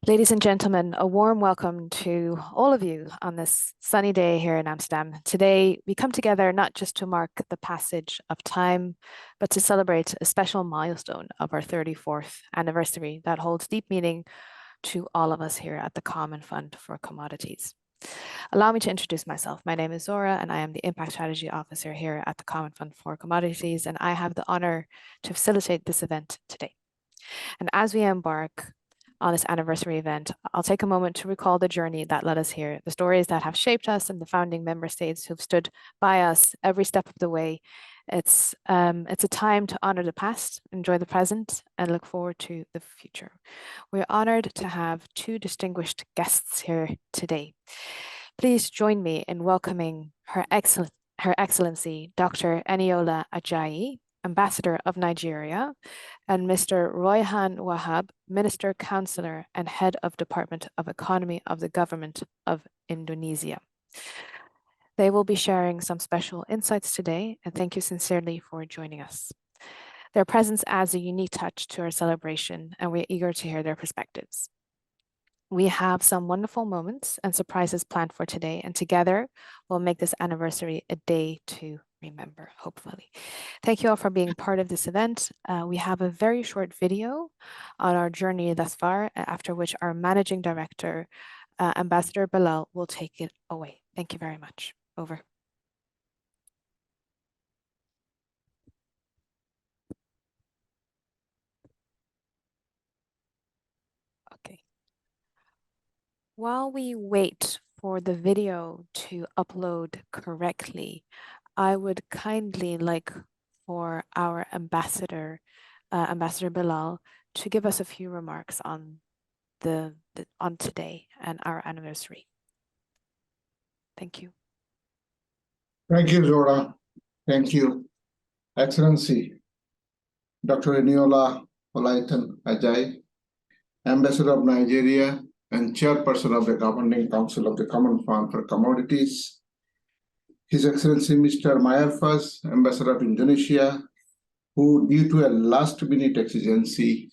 Ladies and gentlemen, a warm welcome to all of you on this sunny day here in Amsterdam. Today, we come together not just to mark the passage of time, but to celebrate a special milestone of our 34th anniversary that holds deep meaning to all of us here at the Common Fund for Commodities. Allow me to introduce myself. My name is Zora, and I am the Impact Strategy Officer here at the Common Fund for Commodities, and I have the honor to facilitate this event today. And as we embark on this anniversary event, I'll take a moment to recall the journey that led us here, the stories that have shaped us and the founding member states who've stood by us every step of the way. It's a time to honor the past, enjoy the present, and look forward to the future. We're honored to have two distinguished guests here today. Please join me in welcoming Her Excellency, Dr. Eniola Ajayi, Ambassador of Nigeria, and Mr. Royhan Wahab, Minister Counselor and Head of Department of Economy of the Government of Indonesia. They will be sharing some special insights today, and thank you sincerely for joining us. Their presence adds a unique touch to our celebration, and we're eager to hear their perspectives. We have some wonderful moments and surprises planned for today, and together we'll make this anniversary a day to remember, hopefully. Thank you all for being part of this event. We have a very short video on our journey thus far, after which our Managing Director, Ambassador Bilal, will take it away. Thank you very much. Over. Okay. While we wait for the video to upload correctly, I would kindly like for our ambassador, Ambassador Bilal, to give us a few remarks on on today and our anniversary. Thank you. Thank you, Zora. Thank you, Excellency Dr. Eniola Ajayi, Ambassador of Nigeria and Chairperson of the Governing Council of the Common Fund for Commodities, His Excellency Mr. Mayarfaz, Ambassador of Indonesia, who, due to a last-minute exigency,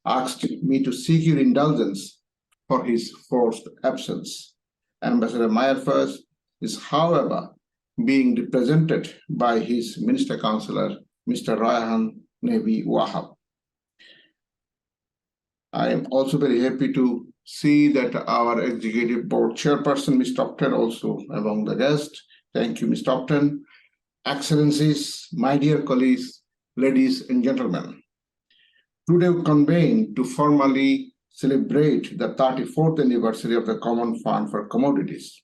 asked me to seek your indulgence for his forced absence. Ambassador Mayarfaz is, however, being represented by his Minister Counselor, Mr. Royhan Wahab. I am also very happy to see that our Executive Board Chairperson, Ms. Topton, also among the guests. Thank you, Ms. Topton. Excellencies, my dear colleagues, ladies and gentlemen. Today we convene to formally celebrate the 34th anniversary of the Common Fund for Commodities,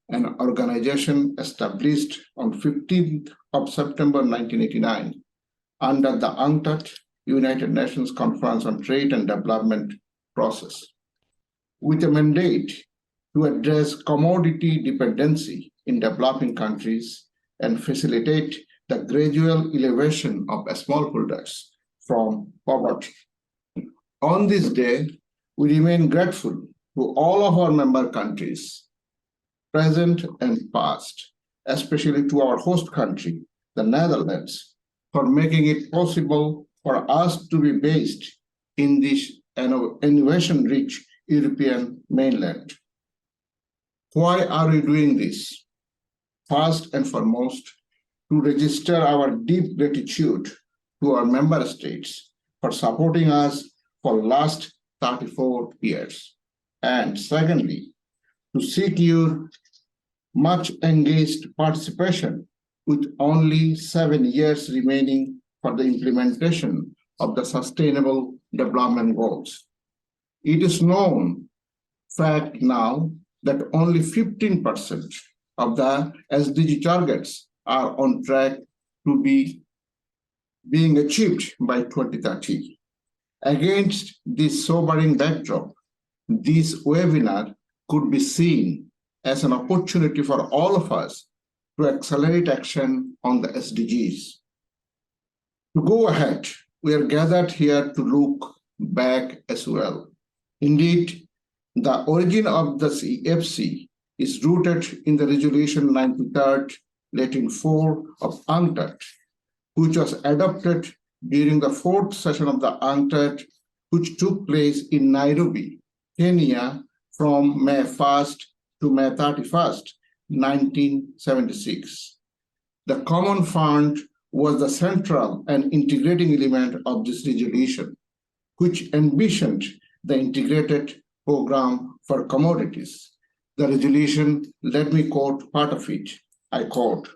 an organization established on 15th of September 1989 under the UNCTAD, United Nations Conference on Trade and Development process, with a mandate to address commodity dependency in developing countries and facilitate the gradual elevation of smallholders from poverty. On this day, we remain grateful to all of our member countries, present and past, especially to our host country, the Netherlands, for making it possible for us to be based in this innovation-rich European mainland. Why are we doing this? First and foremost, to register our deep gratitude to our member states for supporting us for the last 34 years. And secondly, to seek your much engaged participation with only 7 years remaining for the implementation of the Sustainable Development Goals. It is known fact now that only 15% of the SDG targets are on track to be being achieved by 2030. Against this sobering backdrop, this webinar could be seen as an opportunity for all of us to accelerate action on the SDGs. To go ahead, we are gathered here to look back as well. Indeed, the origin of the CFC is rooted in the Resolution 93rd, Latin 4 of UNCTAD, which was adopted during the 4th session of the UNCTAD, which took place in Nairobi Kenya from May 1st to May 31st, 1976. The Common Fund was the central and integrating element of this resolution, which envisioned the integrated program for commodities. The resolution, let me quote part of it. I quote,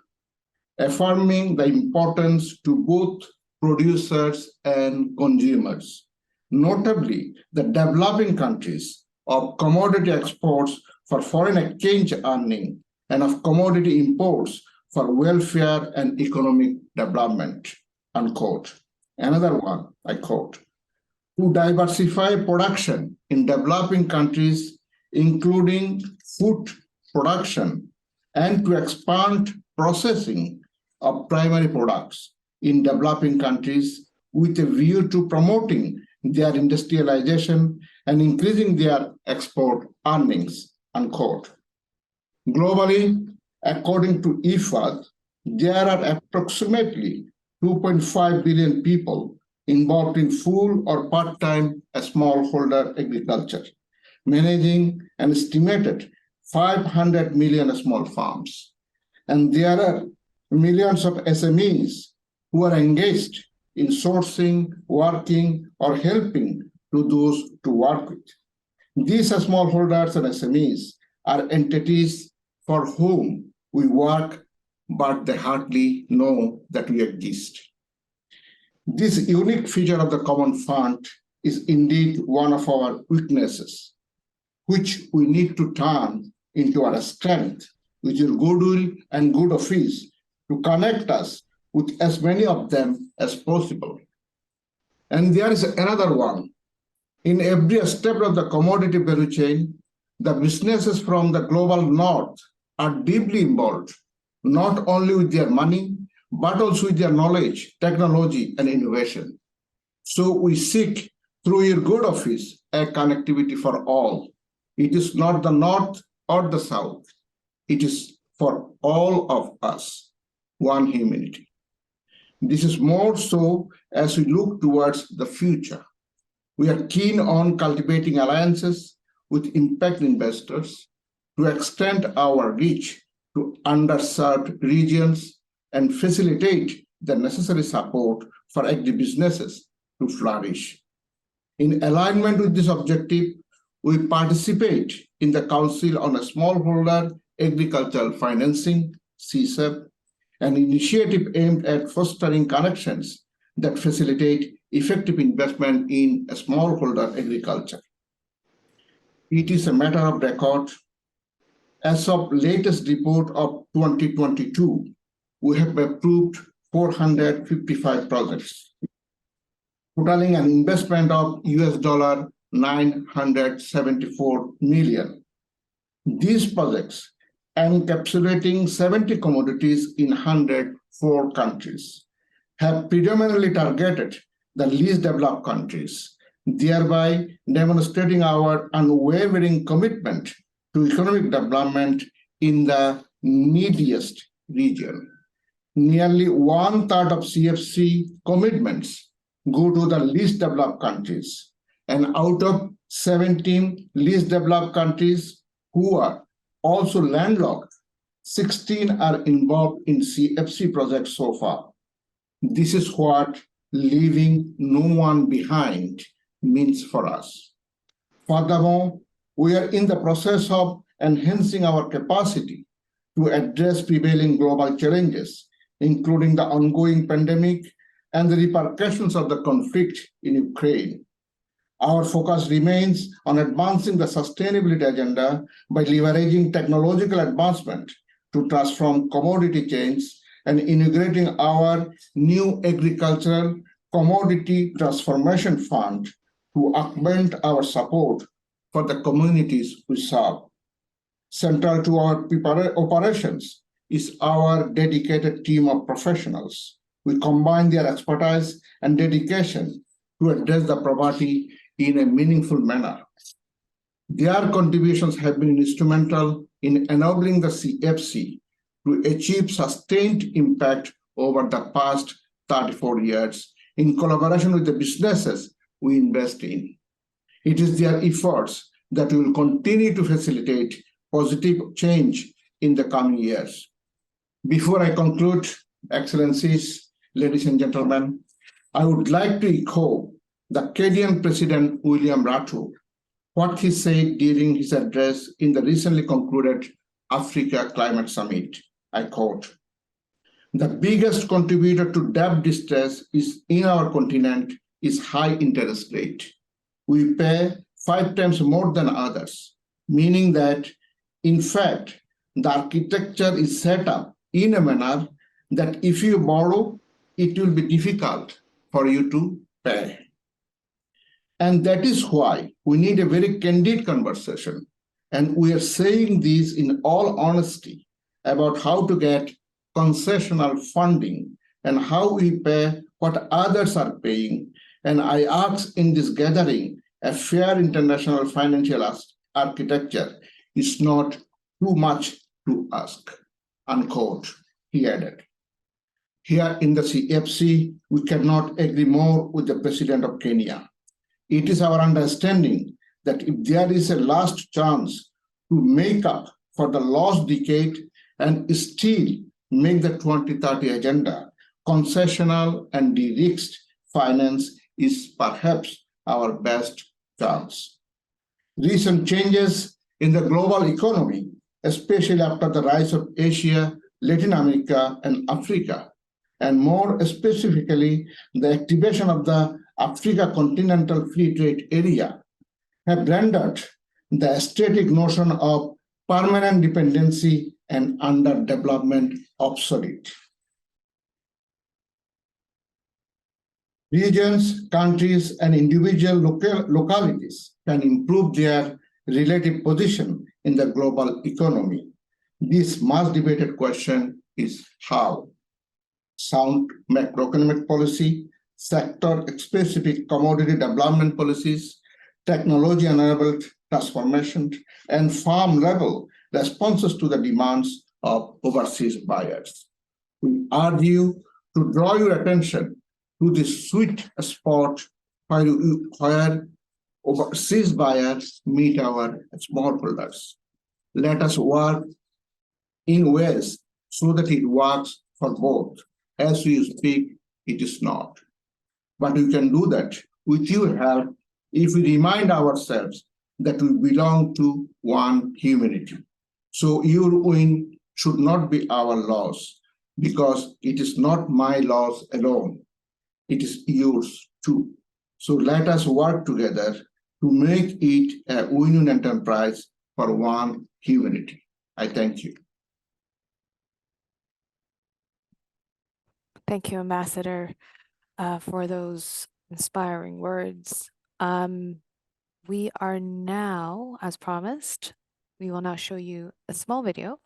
affirming the importance to both producers and consumers, notably the developing countries, of commodity exports for foreign exchange earning and of commodity imports for welfare and economic development, unquote. Another one, I quote, to diversify production in developing countries, including food production, and to expand processing of primary products in developing countries with a view to promoting their industrialization and increasing their export earnings, unquote. Globally, according to IFAD, there are approximately 2.5 billion people involved in full or part-time smallholder agriculture, managing an estimated 500 million small farms. And there are millions of SMEs who are engaged in sourcing, working, or helping to those to work with. These smallholders and SMEs are entities for whom we work, but they hardly know that we exist. This unique feature of the Common Fund is indeed one of our weaknesses, which we need to turn into our strength, which is goodwill and good office, to connect us with as many of them as possible. And there is another one. In every step of the commodity value chain, the businesses from the global north are deeply involved, not only with their money, but also with their knowledge, technology, and innovation. So we seek, through your good office, a connectivity for all. It is not the north or the south. It is for all of us, one humanity. This is more so as we look towards the future. We are keen on cultivating alliances with impact investors to extend our reach to underserved regions and facilitate the necessary support for agribusinesses to flourish. In alignment with this objective, we participate in the Council on Smallholder Agricultural Financing, CSAP, an initiative aimed at fostering connections that facilitate effective investment in smallholder agriculture. It is a matter of record. As of latest report of 2022, we have approved 455 projects, totaling an investment of $974 million. These projects, encapsulating 70 commodities in 104 countries, have predominantly targeted the least developed countries, thereby demonstrating our unwavering commitment to economic development in the neediest region. Nearly 1/3 of CFC commitments go to the least developed countries, and out of 17 least developed countries who are also landlocked, 16 are involved in CFC projects so far. This is what leaving no one behind means for us. Furthermore, we are in the process of enhancing our capacity to address prevailing global challenges, including the ongoing pandemic and the repercussions of the conflict in Ukraine. Our focus remains on advancing the sustainability agenda by leveraging technological advancement to transform commodity chains and integrating our new agricultural commodity transformation fund to augment our support for the communities we serve. Central to our operations is our dedicated team of professionals. We combine their expertise and dedication to address the poverty in a meaningful manner. Their contributions have been instrumental in enabling the CFC to achieve sustained impact over the past 34 years in collaboration with the businesses we invest in. It is their efforts that will continue to facilitate positive change in the coming years. Before I conclude, Excellencies, ladies and gentlemen, I would like to echo the Kenyan President William Ruto, what he said during his address in the recently concluded Africa Climate Summit. I quote, "The biggest contributor to debt distress in our continent is high interest rate. We pay 5 times more than others, meaning that, in fact, the architecture is set up in a manner that if you borrow, it will be difficult for you to pay. And that is why we need a very candid conversation. And we are saying this in all honesty about how to get concessional funding and how we pay what others are paying. And I ask in this gathering, a fair international financial architecture is not too much to ask," unquote, he added. Here in the CFC, we cannot agree more with the President of Kenya. It is our understanding that if there is a last chance to make up for the lost decade and still make the 2030 agenda, concessional and de-risked finance is perhaps our best chance. Recent changes in the global economy, especially after the rise of Asia, Latin America, and Africa, and more specifically, the activation of the Africa Continental Free Trade Area, have rendered the aesthetic notion of permanent dependency and underdevelopment obsolete. Regions, countries, and individual localities can improve their relative position in the global economy. This much debated question is how. Sound macroeconomic policy, sector-specific commodity development policies, technology-enabled transformation, and farm-level responses to the demands of overseas buyers. We urge you to draw your attention to this sweet spot where overseas buyers meet our smallholders. Let us work in ways so that it works for both. As we speak, it is not. But we can do that with your help if we remind ourselves that we belong to one humanity. So your win should not be our loss, because it is not my loss alone. It is yours too. So let us work together to make it a win-win enterprise for one humanity. I thank you. Thank you, Ambassador, for those inspiring words. We are now, as promised, we will now show you a small video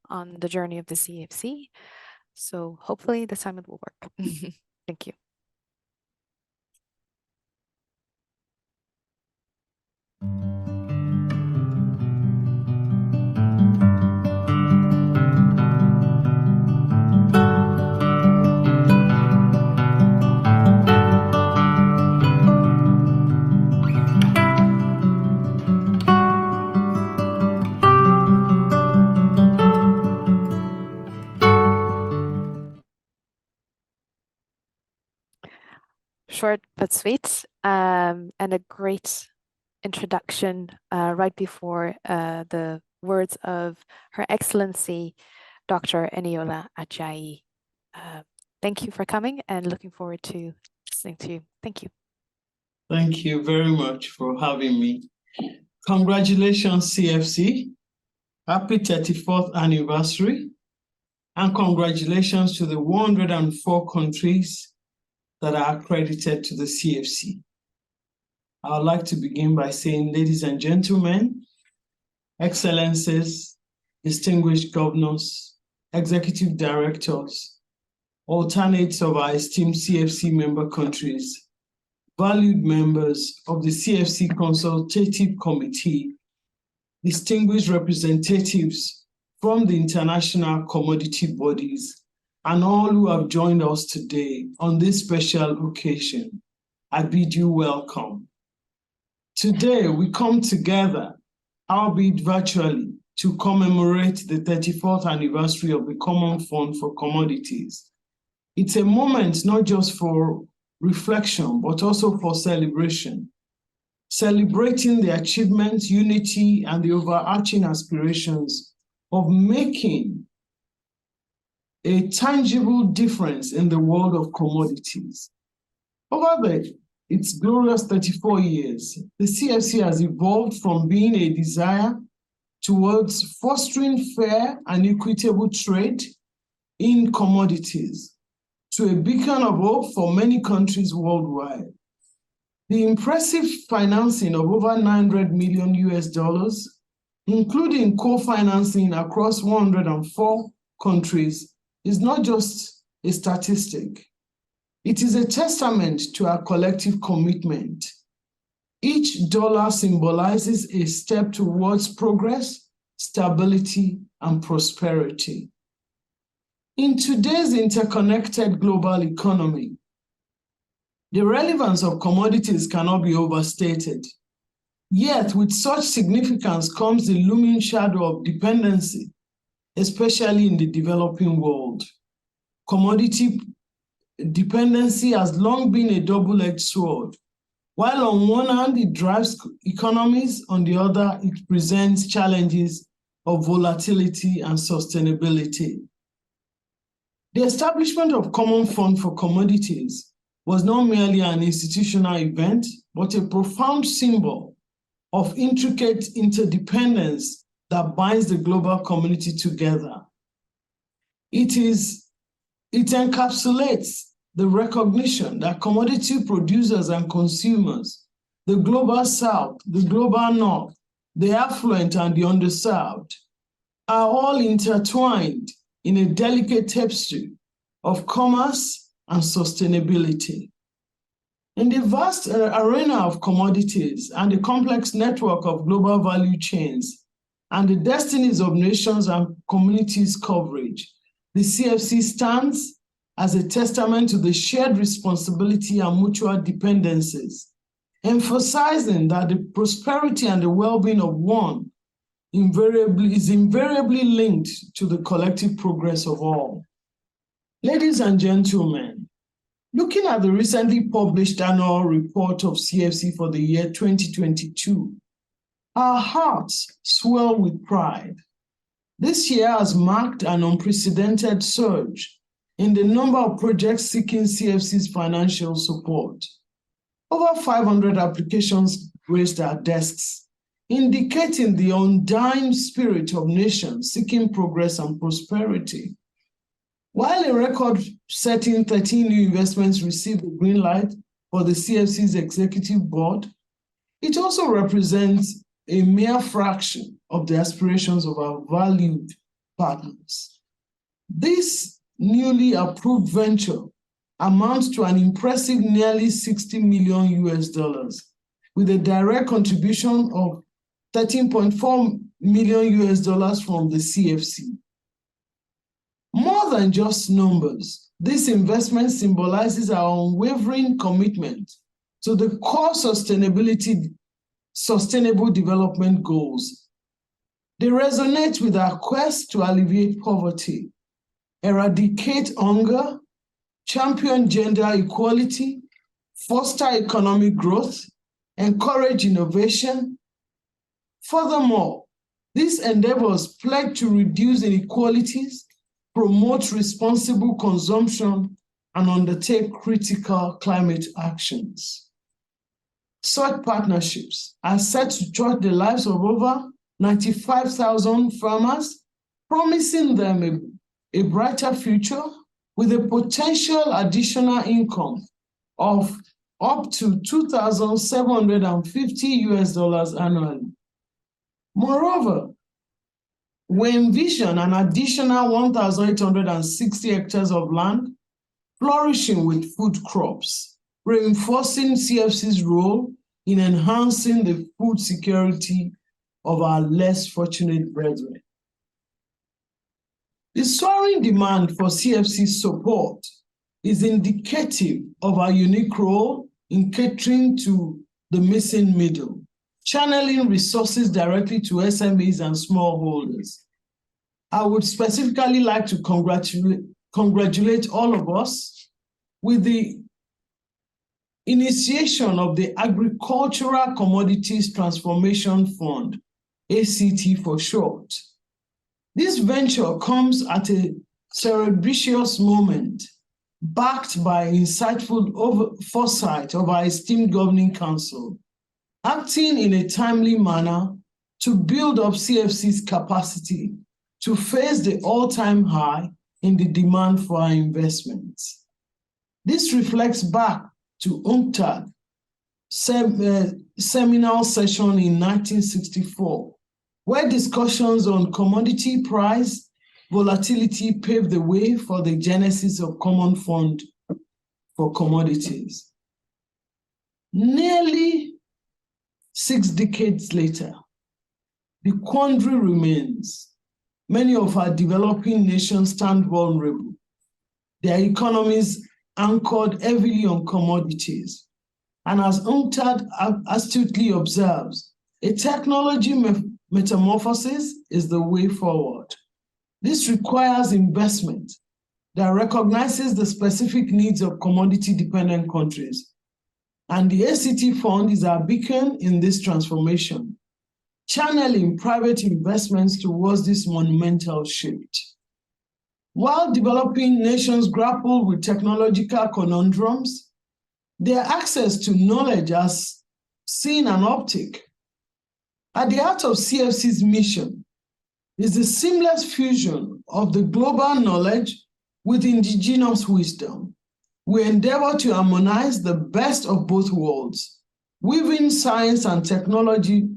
on the journey of the CFC. So hopefully this time it will work. Thank you. Short but sweet, and a great introduction right before the words of Her Excellency, Dr. Eniola Ajayi. Thank you for coming and looking forward to listening to you. Thank you. Thank you very much for having me. Congratulations, CFC. Happy 34th anniversary. And congratulations to the 104 countries that are accredited to the CFC. I would like to begin by saying, ladies and gentlemen, excellencies, distinguished governors, executive directors, alternates of our esteemed CFC member countries, valued members of the CFC Consultative Committee, distinguished representatives from the international commodity bodies, and all who have joined us today on this special occasion, I bid you welcome. Today, we come together albeit virtually, to commemorate the 34th anniversary of the Common Fund for Commodities. It's a moment not just for reflection, but also for celebration, celebrating the achievements, unity, and the overarching aspirations of making a tangible difference in the world of commodities. Over its glorious 34 years, the CFC has evolved from being a desire towards fostering fair and equitable trade in commodities to a beacon of hope for many countries worldwide. The impressive financing of over $900 million US, including co-financing across 104 countries, is not just a statistic. It is a testament to our collective commitment. Each dollar symbolizes a step towards progress, stability, and prosperity. In today's interconnected global economy, the relevance of commodities cannot be overstated. Yet, with such significance comes the looming shadow of dependency, especially in the developing world. Commodity dependency has long been a double-edged sword. While on one hand, it drives economies, on the other, it presents challenges of volatility and sustainability. The establishment of Common Fund for Commodities was not merely an institutional event, but a profound symbol of intricate interdependence that binds the global community together. It encapsulates the recognition that commodity producers and consumers, the global South, the global North, the affluent and the underserved, are all intertwined in a delicate tapestry of commerce and sustainability. In the vast arena of commodities and the complex network of global value chains and the destinies of nations and communities coverage, the CFC stands as a testament to the shared responsibility and mutual dependencies, emphasizing that the prosperity and the well-being of one is invariably linked to the collective progress of all. Ladies and gentlemen, looking at the recently published annual report of CFC for the year 2022, our hearts swell with pride. This year has marked an unprecedented surge in the number of projects seeking CFC's financial support. Over 500 applications graced our desks, indicating the undying spirit of nations seeking progress and prosperity. While a record-setting 13 new investments received the green light for the CFC's executive board, it also represents a mere fraction of the aspirations of our valued partners. This newly approved venture amounts to an impressive nearly $60 million US, with a direct contribution of $13.4 million US from the CFC. More than just numbers, this investment symbolizes our unwavering commitment to the core sustainable development goals. They resonate with our quest to alleviate poverty, eradicate hunger, champion gender equality, foster economic growth, encourage innovation. Furthermore, these endeavors pledge to reduce inequalities, promote responsible consumption, and undertake critical climate actions. Such partnerships are set to touch the lives of over 95,000 farmers, promising them a brighter future with a potential additional income of up to $2,750 US annually. Moreover, we envision an additional 1,860 hectares of land flourishing with food crops, reinforcing CFC's role in enhancing the food security of our less fortunate brethren. The soaring demand for CFC support is indicative of our unique role in catering to the missing middle, channeling resources directly to SMEs and smallholders. I would specifically like to congratulate all of us with the initiation of the Agricultural Commodities Transformation Fund, ACT for short. This venture comes at a cerebrous moment, backed by insightful foresight of our esteemed Governing Council, acting in a timely manner to build up CFC's capacity to face the all-time high in the demand for our investments. This reflects back to UNCTAD seminal session in 1964, where discussions on commodity price volatility paved the way for the genesis of Common Fund for Commodities. Nearly 6 decades later, the quandary remains. Many of our developing nations stand vulnerable. Their economies anchored heavily on commodities. And as UNCTAD astutely observes, a technology metamorphosis is the way forward. This requires investment that recognizes the specific needs of commodity-dependent countries. And the ACT Fund is our beacon in this transformation, channeling private investments towards this monumental shift. While developing nations grapple with technological conundrums, their access to knowledge has seen an uptick. At the heart of CFC's mission is the seamless fusion of the global knowledge with indigenous wisdom. We endeavor to harmonize the best of both worlds, weaving science and technology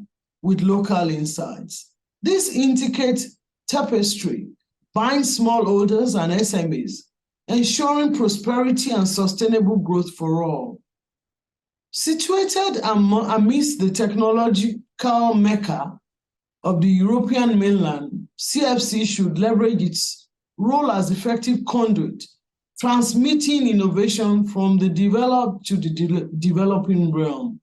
with local insights. This intricate tapestry binds smallholders and SMEs, ensuring prosperity and sustainable growth for all. Situated amidst the technological mecca of the European mainland, CFC should leverage its role as effective conduit, transmitting innovation from the developed to the developing realm.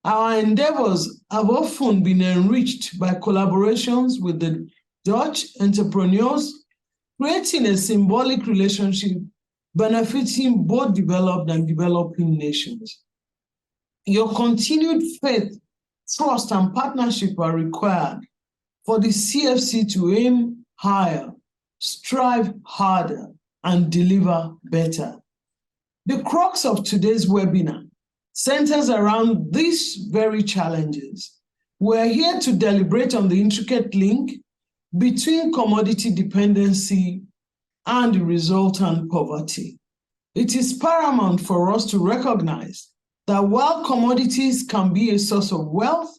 Our endeavors have often been enriched by collaborations with the Dutch entrepreneurs, creating a symbolic relationship benefiting both developed and developing nations. Your continued faith, trust, and partnership are required for the CFC to aim higher, strive harder, and deliver better. The crux of today's webinar centers around these very challenges. We're here to deliberate on the intricate link between commodity dependency and the resultant poverty. It is paramount for us to recognize that while commodities can be a source of wealth,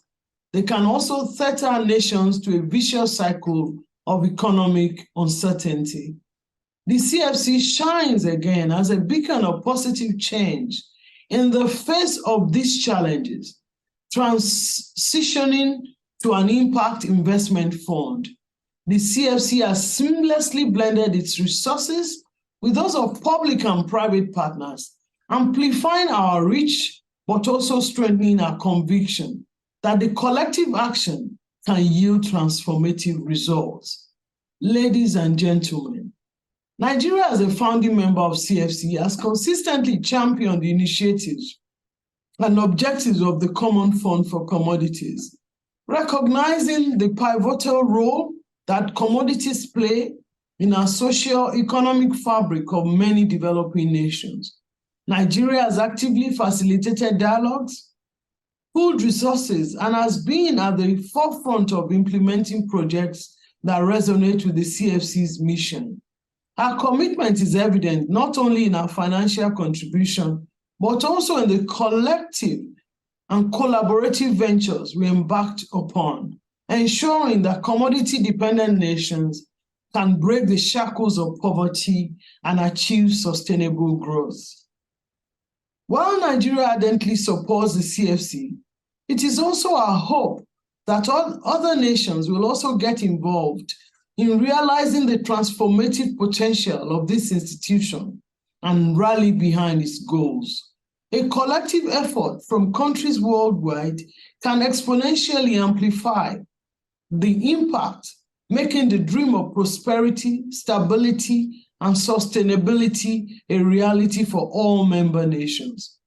they can also threaten nations to a vicious cycle of economic uncertainty. The CFC shines again as a beacon of positive change in the face of these challenges, transitioning to an impact investment fund. The CFC has seamlessly blended its resources with those of public and private partners, amplifying our reach, but also strengthening our conviction that the collective action can yield transformative results. Ladies and gentlemen, Nigeria, as a founding member of CFC, has consistently championed the initiatives and objectives of the Common Fund for Commodities, recognizing the pivotal role that commodities play in our socio-economic fabric of many developing nations. Nigeria has actively facilitated dialogues, pooled resources, and has been at the forefront of implementing projects that resonate with the CFC's mission. Our commitment is evident not only in our financial contribution, but also in the collective and collaborative ventures we embarked upon, ensuring that commodity-dependent nations can break the shackles of poverty and achieve sustainable growth. While Nigeria ardently supports the CFC, it is also our hope that other nations will also get involved in realizing the transformative potential of this institution and rally behind its goals. A collective effort from countries worldwide can exponentially amplify the impact, making the dream of prosperity, stability, and sustainability a reality for all member nations.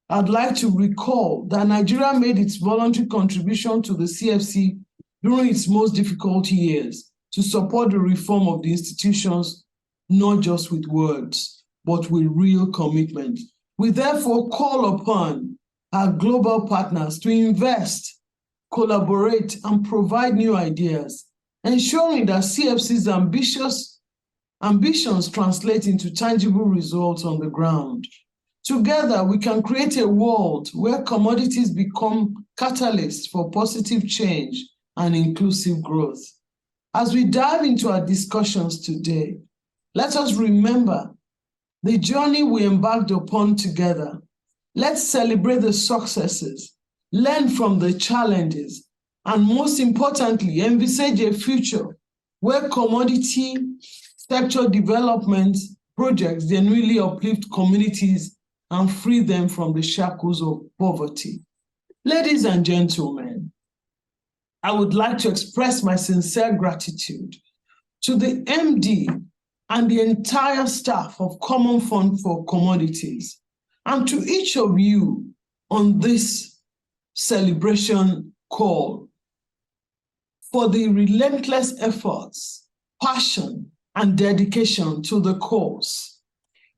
I'd like to recall that Nigeria made its voluntary contribution to the CFC during its most difficult years to support the reform of the institutions, not just with words, but with real commitment. We therefore call upon our global partners to invest, collaborate, and provide new ideas, ensuring that CFC's ambitions translate into tangible results on the ground. Together, we can create a world where commodities become catalysts for positive change and inclusive growth. As we dive into our discussions today, let us remember the journey we embarked upon together. Let's celebrate the successes, learn from the challenges, and most importantly, envisage a future where commodity sector development projects genuinely uplift communities and free them from the shackles of poverty. Ladies and gentlemen, I would like to express my sincere gratitude to the MD and the entire staff of Common Fund for Commodities, and to each of you on this celebration call for the relentless efforts, passion, and dedication to the cause.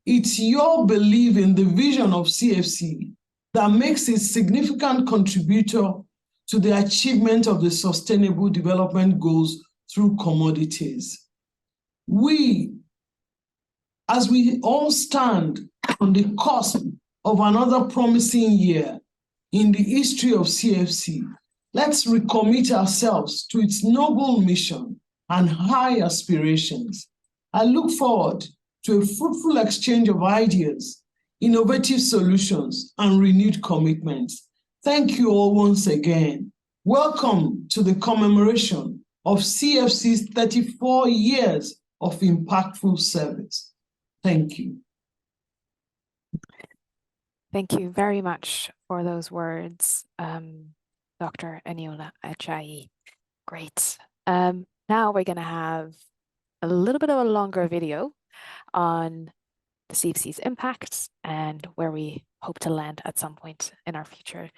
It's your belief in the vision of CFC that makes it a significant contributor to the achievement of the Sustainable Development Goals through commodities. As we all stand on the cusp of another promising year in the history of CFC, let's recommit ourselves to its noble mission and high aspirations. I look forward to a fruitful exchange of ideas, innovative solutions, and renewed commitments. Thank you all once again. Welcome to the commemoration of CFC's 34 years of impactful service. Thank you. Thank you very much for those words, Dr. Eniola Ajayi. Great. Now we're going to have a little bit of a longer video on the CFC's impact and where we hope to land at some point in our future.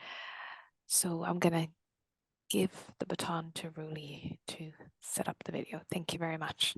So I'm going to give the baton to Ruli to set up the video. Thank you very much.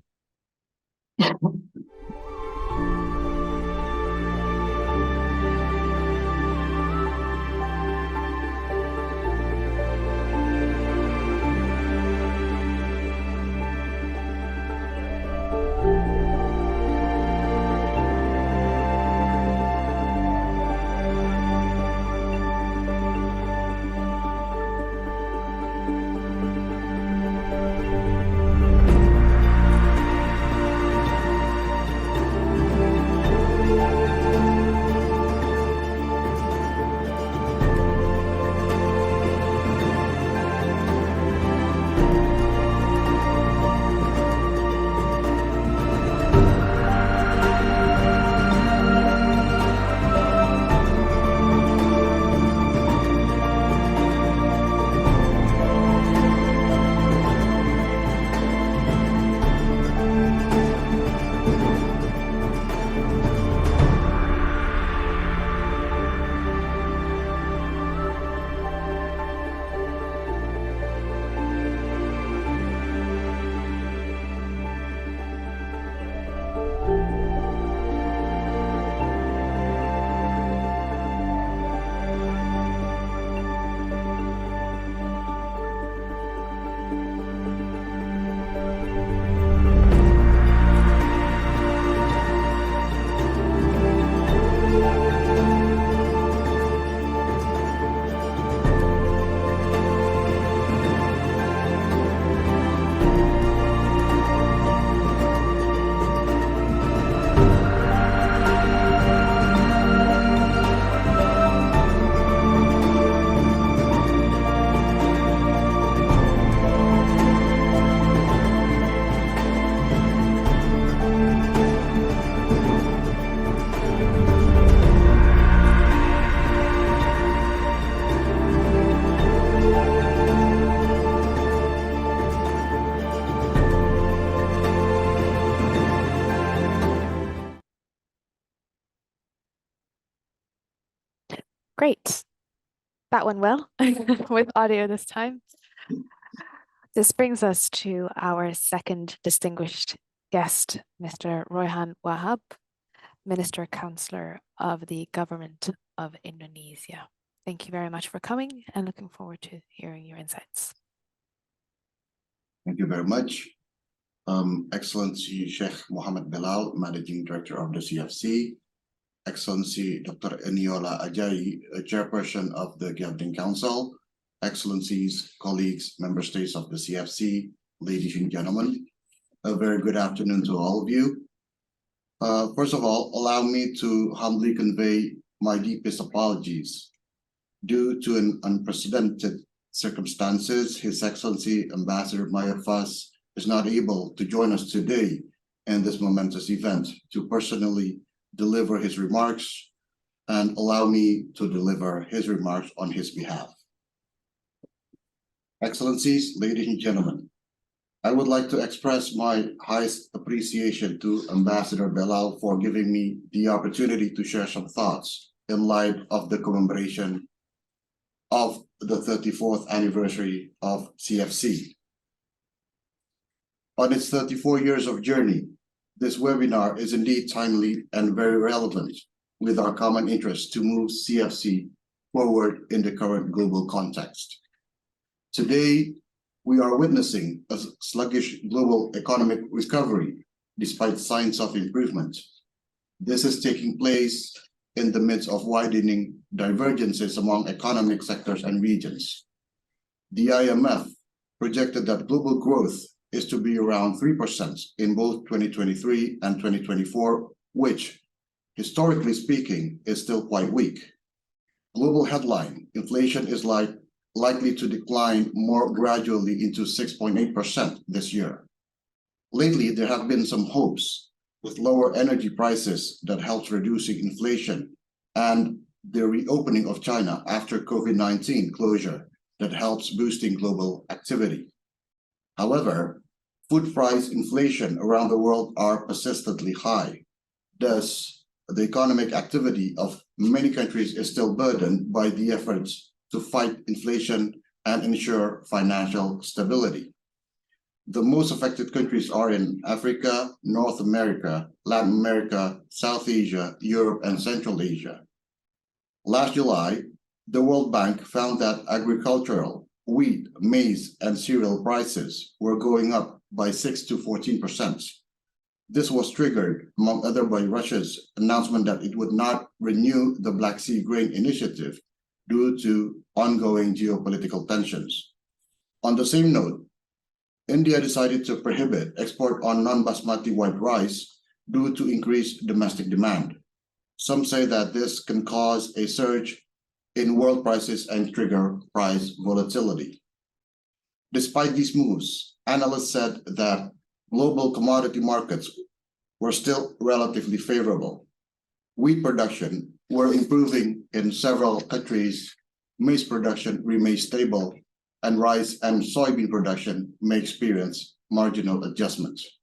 Great. That went well with audio this time. This brings us to our second distinguished guest, Mr. Royhan Wahab, Minister Councillor of the Government of Indonesia. Thank you very much for coming and looking forward to hearing your insights. Thank you very much. Excellency Sheikh Muhammad Bilal, Managing Director of the CFC, Excellency Dr. Eniola Ajayi, Chairperson of the Governing Council, Excellencies, colleagues, member states of the CFC, ladies and gentlemen, a very good afternoon to all of you. First of all, allow me to humbly convey my deepest apologies. Due to an unprecedented circumstances, His Excellency Ambassador Mayafas is not able to join us today in this momentous event to personally deliver his remarks, and allow me to deliver his remarks on his behalf. Excellencies, ladies and gentlemen, I would like to express my highest appreciation to Ambassador Bilal for giving me the opportunity to share some thoughts in light of the commemoration of the 34th anniversary of CFC. On its 34 years of journey, this webinar is indeed timely and very relevant with our common interest to move CFC forward in the current global context. Today, we are witnessing a sluggish global economic recovery despite signs of improvement. This is taking place in the midst of widening divergences among economic sectors and regions. The IMF projected that global growth is to be around 3% in both 2023 and 2024, which, historically speaking, is still quite weak. Global headline, inflation is likely to decline more gradually into 6.8% this year. Lately, there have been some hopes with lower energy prices that helps reducing inflation, and the reopening of China after COVID-19 closure that helps boosting global activity. However, food price inflation around the world are persistently high. Thus, the economic activity of many countries is still burdened by the efforts to fight inflation and ensure financial stability. The most affected countries are in Africa, North America, Latin America, South Asia, Europe, and Central Asia. Last July, the World Bank found that agricultural, wheat, maize, and cereal prices were going up by 6 to 14%. This was triggered, among other, by Russia's announcement that it would not renew the Black Sea Grain Initiative due to ongoing geopolitical tensions. On the same note, India decided to prohibit export on non-basmati white rice due to increased domestic demand. Some say that this can cause a surge in world prices and trigger price volatility. Despite these moves, analysts said that global commodity markets were still relatively favorable. Wheat production were improving in several countries, maize production remains stable, and rice and soybean production may experience marginal adjustments.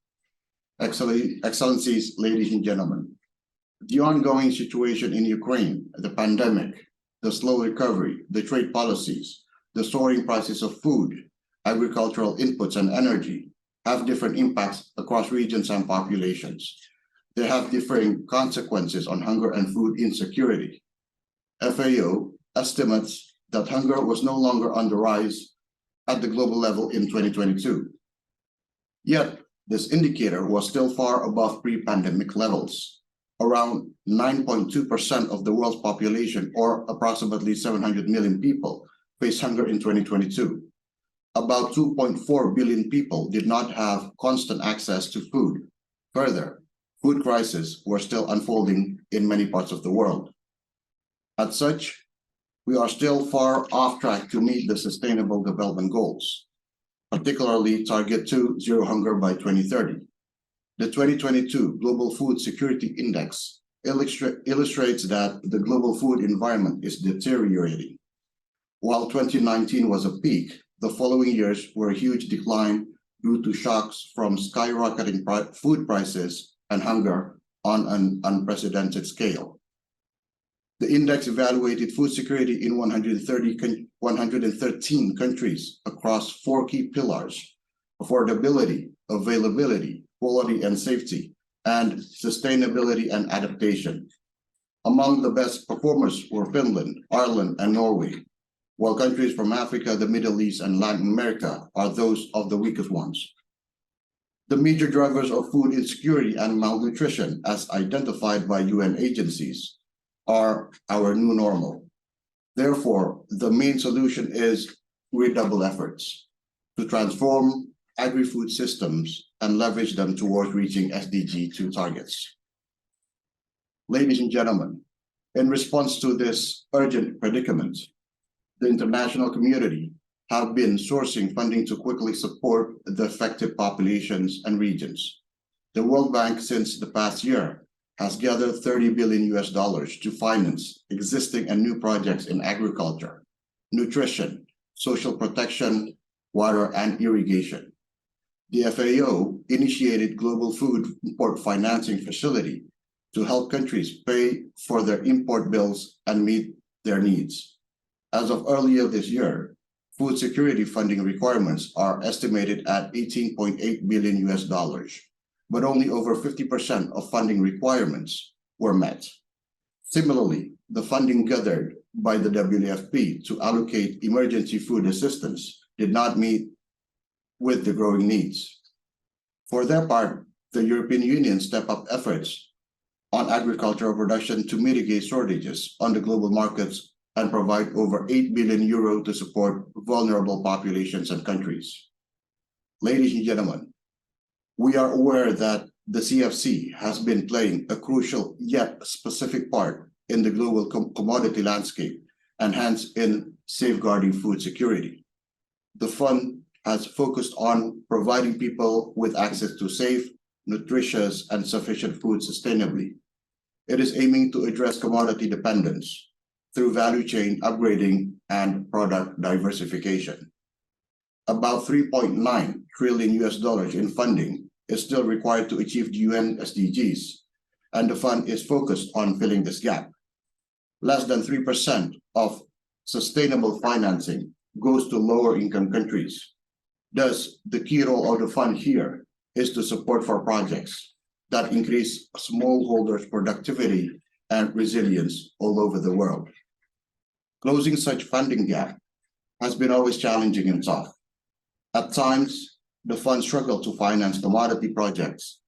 Excellencies, ladies and gentlemen, the ongoing situation in Ukraine, the pandemic, the slow recovery, the trade policies, the soaring prices of food, agricultural inputs, and energy have different impacts across regions and populations. They have differing consequences on hunger and food insecurity. FAO estimates that hunger was no longer on the rise at the global level in 2022. Yet, this indicator was still far above pre-pandemic levels. Around 9.2% of the world's population, or approximately 700 million people, faced hunger in 2022. About 2.4 billion people did not have constant access to food. Further, food crises were still unfolding in many parts of the world. As such, we are still far off track to meet the Sustainable Development Goals, particularly Target 2, Zero Hunger by 2030. The 2022 Global Food Security Index illustrates that the global food environment is deteriorating. While 2019 was a peak, the following years were a huge decline due to shocks from skyrocketing food prices and hunger on an unprecedented scale. The index evaluated food security in 113 countries across 4 key pillars: affordability, availability, quality and safety, and sustainability and adaptation. Among the best performers were Finland, Ireland, and Norway, while countries from Africa, the Middle East, and Latin America are those of the weakest ones. The major drivers of food insecurity and malnutrition, as identified by UN agencies, are our new normal. Therefore, the main solution is redouble efforts to transform agri-food systems and leverage them towards reaching SDG 2 targets. Ladies and gentlemen, in response to this urgent predicament, the international community have been sourcing funding to quickly support the affected populations and regions. The World Bank, since the past year, has gathered $30 billion to finance existing and new projects in agriculture, nutrition, social protection, water, and irrigation. The FAO initiated Global Food Import Financing Facility to help countries pay for their import bills and meet their needs. As of earlier this year, food security funding requirements are estimated at $18.8 billion, but only over 50% of funding requirements were met. Similarly, the funding gathered by the WFP to allocate emergency food assistance did not meet with the growing needs. For their part, the European Union stepped up efforts on agricultural production to mitigate shortages on the global markets and provide over 8 billion euro to support vulnerable populations and countries. Ladies and gentlemen, we are aware that the CFC has been playing a crucial yet specific part in the global commodity landscape and hence in safeguarding food security. The fund has focused on providing people with access to safe, nutritious, and sufficient food sustainably. It is aiming to address commodity dependence through value chain upgrading and product diversification. About $3.9 trillion in funding is still required to achieve the UN SDGs, and the fund is focused on filling this gap. Less than 3% of sustainable financing goes to lower income countries. Thus, the key role of the fund here is to support for projects that increase smallholders' productivity and resilience all over the world. Closing such funding gap has been always challenging and tough. At times, the fund struggled to finance commodity projects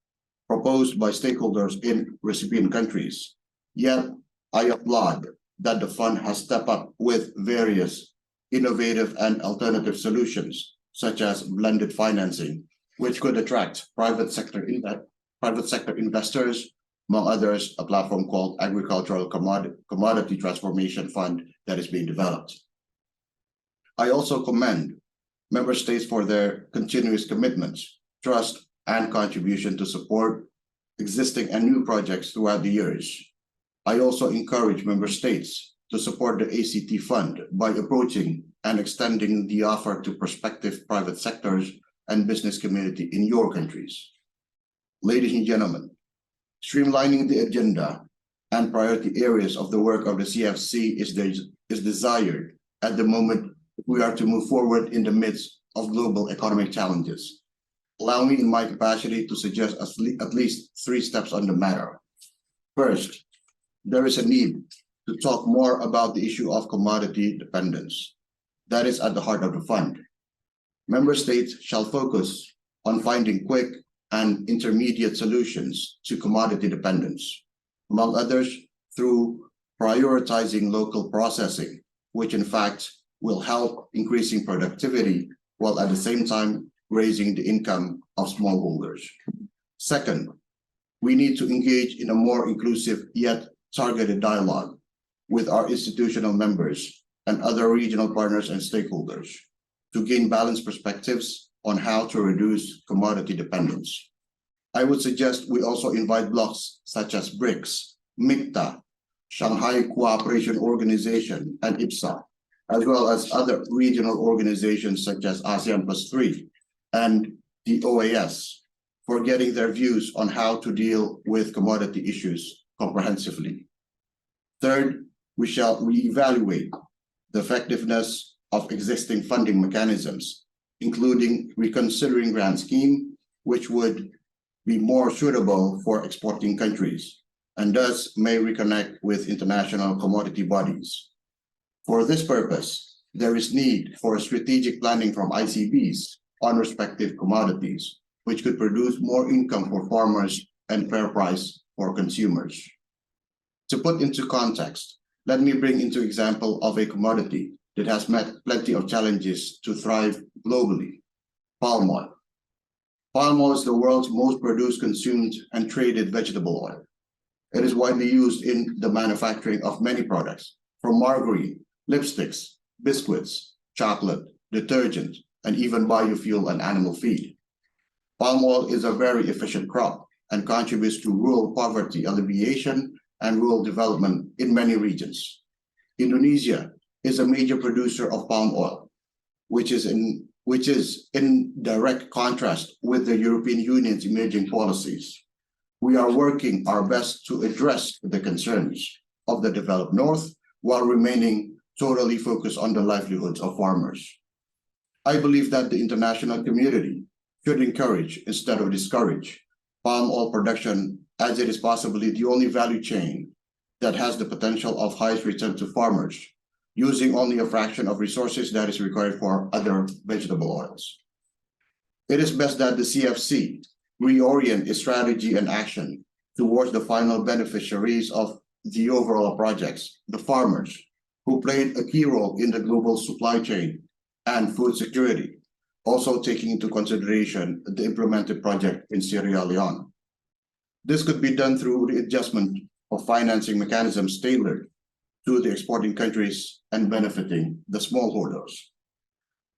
proposed by stakeholders in recipient countries. Yet, I applaud that the fund has stepped up with various innovative and alternative solutions, such as blended financing, which could attract private sector investors, among others, a platform called Agricultural Commodity Transformation Fund that is being developed. I also commend member states for their continuous commitments, trust, and contribution to support existing and new projects throughout the years. I also encourage member states to support the ACT Fund by approaching and extending the offer to prospective private sectors and business community in your countries. Ladies and gentlemen, streamlining the agenda and priority areas of the work of the CFC is desired at the moment we are to move forward in the midst of global economic challenges. Allow me in my capacity to suggest at least 3 steps on the matter. First, there is a need to talk more about the issue of commodity dependence. That is at the heart of the fund. Member states shall focus on finding quick and intermediate solutions to commodity dependence, among others through prioritizing local processing, which in fact will help increasing productivity while at the same time raising the income of smallholders. Second, we need to engage in a more inclusive yet targeted dialogue with our institutional members and other regional partners and stakeholders to gain balanced perspectives on how to reduce commodity dependence. I would suggest we also invite blocs such as BRICS, MICTA, Shanghai Cooperation Organization, and IPSA, as well as other regional organizations such as ASEAN Plus 3 and the OAS for getting their views on how to deal with commodity issues comprehensively. Third, we shall reevaluate the effectiveness of existing funding mechanisms, including reconsidering grant scheme, which would be more suitable for exporting countries, and thus may reconnect with international commodity bodies. For this purpose, there is need for strategic planning from ICBs on respective commodities, which could produce more income for farmers and fair price for consumers. To put into context, let me bring into example of a commodity that has met plenty of challenges to thrive globally: palm oil. Palm oil is the world's most produced, consumed, and traded vegetable oil. It is widely used in the manufacturing of many products, from margarine, lipsticks, biscuits, chocolate, detergent, and even biofuel and animal feed. Palm oil is a very efficient crop and contributes to rural poverty alleviation and rural development in many regions. Indonesia is a major producer of palm oil, which is in direct contrast with the European Union's emerging policies. We are working our best to address the concerns of the developed North while remaining totally focused on the livelihoods of farmers. I believe that the international community should encourage instead of discourage palm oil production, as it is possibly the only value chain that has the potential of highest return to farmers, using only a fraction of resources that is required for other vegetable oils. It is best that the CFC reorient its strategy and action towards the final beneficiaries of the overall projects, the farmers, who played a key role in the global supply chain and food security, also taking into consideration the implemented project in Sierra Leone. This could be done through the adjustment of financing mechanisms tailored to the exporting countries and benefiting the smallholders.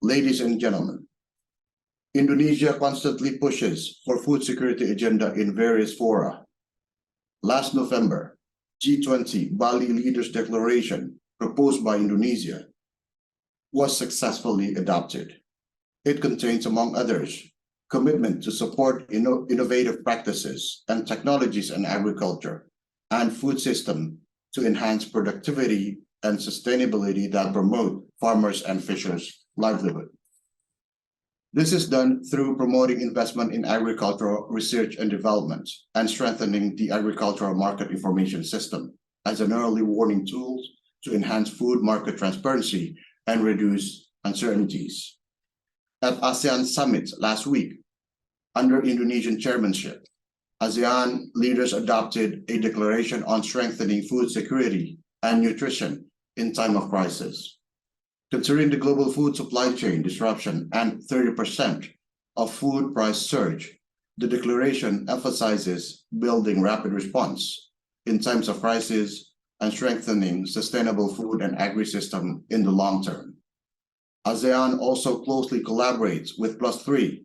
Ladies and gentlemen, Indonesia constantly pushes for food security agenda in various fora. Last November, G20 Bali Leaders Declaration proposed by Indonesia was successfully adopted. It contains, among others, commitment to support innovative practices and technologies in agriculture and food system to enhance productivity and sustainability that promote farmers and fishers' livelihood. This is done through promoting investment in agricultural research and development and strengthening the agricultural market information system as an early warning tool to enhance food market transparency and reduce uncertainties. At ASEAN Summit last week, under Indonesian chairmanship, ASEAN leaders adopted a declaration on strengthening food security and nutrition in time of crisis. Considering the global food supply chain disruption and 30% of food price surge, the declaration emphasizes building rapid response in times of crisis and strengthening sustainable food and agri-system in the long term. ASEAN also closely collaborates with +3,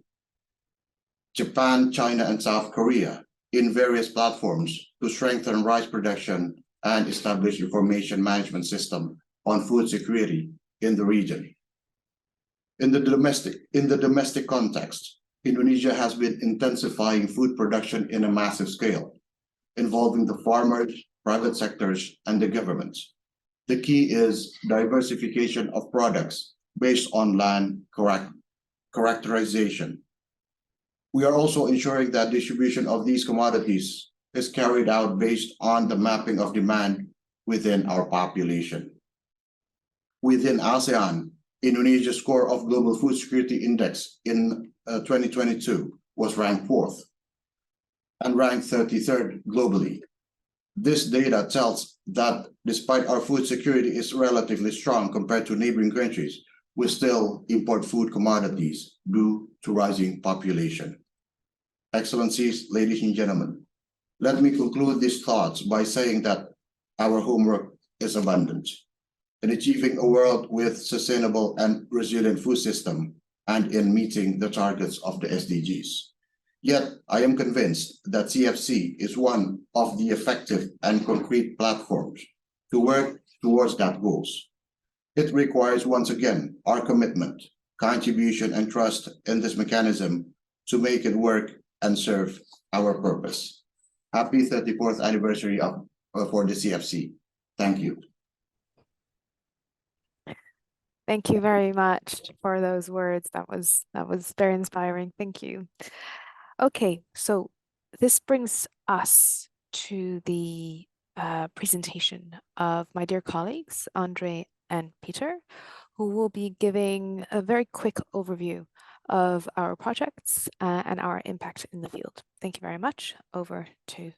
Japan, China, and South Korea in various platforms to strengthen rice production and establish information management system on food security in the region. In the domestic context, Indonesia has been intensifying food production in a massive scale, involving the farmers, private sectors, and the government. The key is diversification of products based on land characterization. We are also ensuring that distribution of these commodities is carried out based on the mapping of demand within our population. Within ASEAN, Indonesia's score of Global Food Security Index in 2022 was ranked 4th and ranked 33rd globally. This data tells that despite our food security is relatively strong compared to neighboring countries, we still import food commodities due to rising population. Excellencies, ladies and gentlemen, let me conclude these thoughts by saying that our homework is abundant in achieving a world with sustainable and resilient food system and in meeting the targets of the SDGs. Yet, I am convinced that CFC is one of the effective and concrete platforms to work towards that goals. It requires, once again, our commitment, contribution, and trust in this mechanism to make it work and serve our purpose. Happy 34th anniversary for the CFC. Thank you. Thank you very much for those words. That was very inspiring. Thank you. Okay, so this brings us to the presentation of my dear colleagues, Andre and Peter, who will be giving a very quick overview of our projects and our impact in the field. Thank you very much. Over to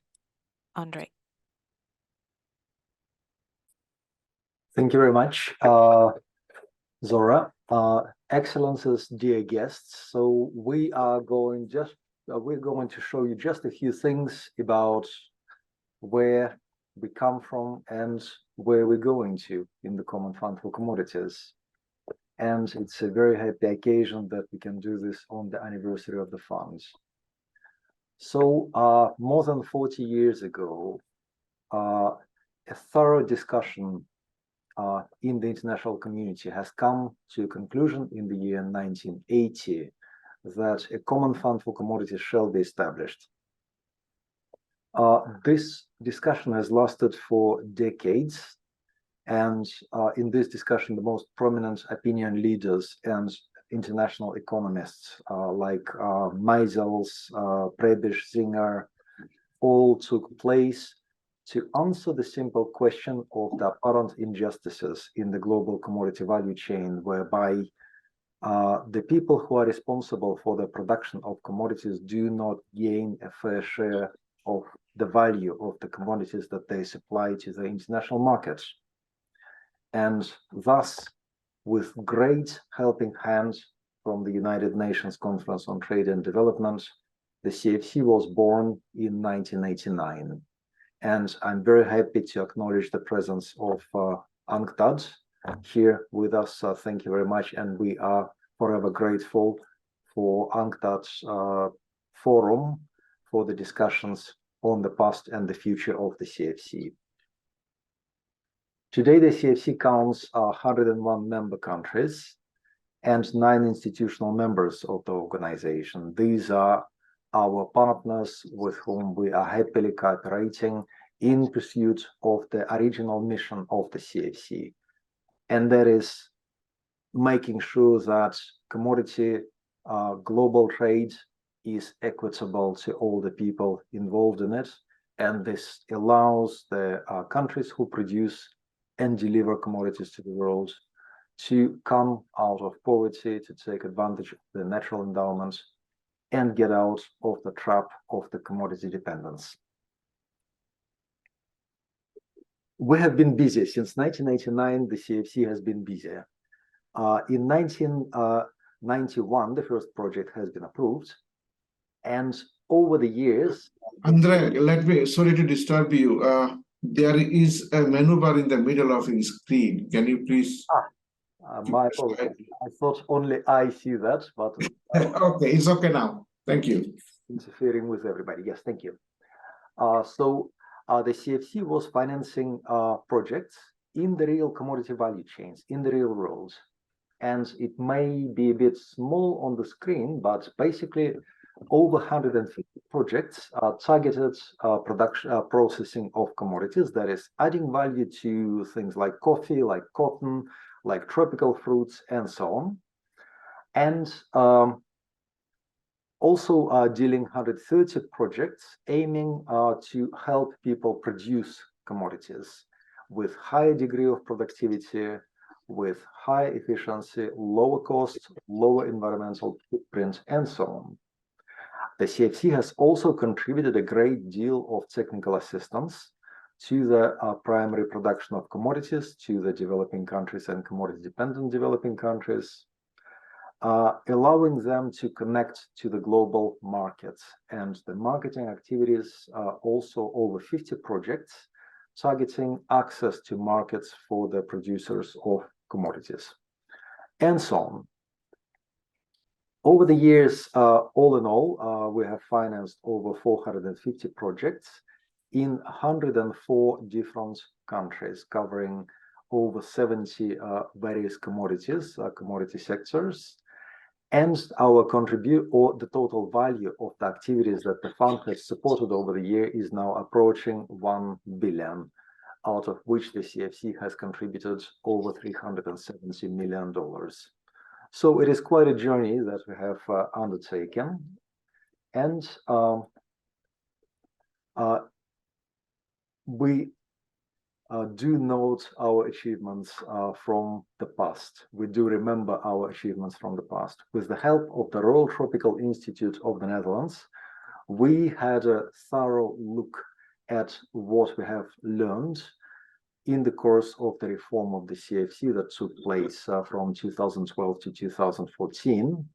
Andre. Thank you very much, Zora. Excellencies, dear guests. So we are going we're going to show you just a few things about where we come from and where we're going to in the Common Fund for Commodities. And it's a very happy occasion that we can do this on the anniversary of the fund. So more than 40 years ago, a thorough discussion in the international community has come to a conclusion in the year 1980 that a common fund for commodities shall be established. This discussion has lasted for decades, and in this discussion, the most prominent opinion leaders and international economists like Meisels, Prebisch, Singer, all took place to answer the simple question of the apparent injustices in the global commodity value chain, whereby the people who are responsible for the production of commodities do not gain a fair share of the value of the commodities that they supply to the international markets. And thus, with great helping hand from the United Nations Conference on Trade and Development, the CFC was born in 1989. And I'm very happy to acknowledge the presence of UNCTAD here with us. Thank you very much. And we are forever grateful for UNCTAD's forum for the discussions on the past and the future of the CFC. Today, the CFC counts 101 member countries and 9 institutional members of the organization. These are our partners with whom we are happily cooperating in pursuit of the original mission of the CFC. And that is making sure that commodity global trade is equitable to all the people involved in it. And this allows the countries who produce and deliver commodities to the world to come out of poverty, to take advantage of the natural endowments, and get out of the trap of the commodity dependence. We have been busy. Since 1989, the CFC has been busy. In 1991, the first project has been approved. And over the years... Andre, sorry to disturb you. There is a menu bar in the middle of the screen. Can you please... my apologies. I thought only I see that, but... Okay, it's okay now. Thank you. Interfering with everybody. Yes, thank you. The CFC was financing projects in the real commodity value chains, in the real world. And it may be a bit small on the screen, but basically over 150 projects targeted processing of commodities, that is adding value to things like coffee, like cotton, like tropical fruits, and so on. And also dealing 130 projects aiming to help people produce commodities with higher degree of productivity, with high efficiency, lower cost, lower environmental footprint, and so on. The CFC has also contributed a great deal of technical assistance to the primary production of commodities, to the developing countries and commodity-dependent developing countries, allowing them to connect to the global markets. And the marketing activities are also over 50 projects targeting access to markets for the producers of commodities, and so on. Over the years, all in all, we have financed over 450 projects in 104 different countries, covering over 70 various commodities, commodity sectors. And our the total value of the activities that the fund has supported over the year is now approaching 1 billion. out of which the CFC has contributed over $370 million. So it is quite a journey that we have undertaken. And we do note our achievements from the past. We do remember our achievements from the past. With the help of the Royal Tropical Institute of the Netherlands, we had a thorough look at what we have learned in the course of the reform of the CFC that took place from 2012 to 2014,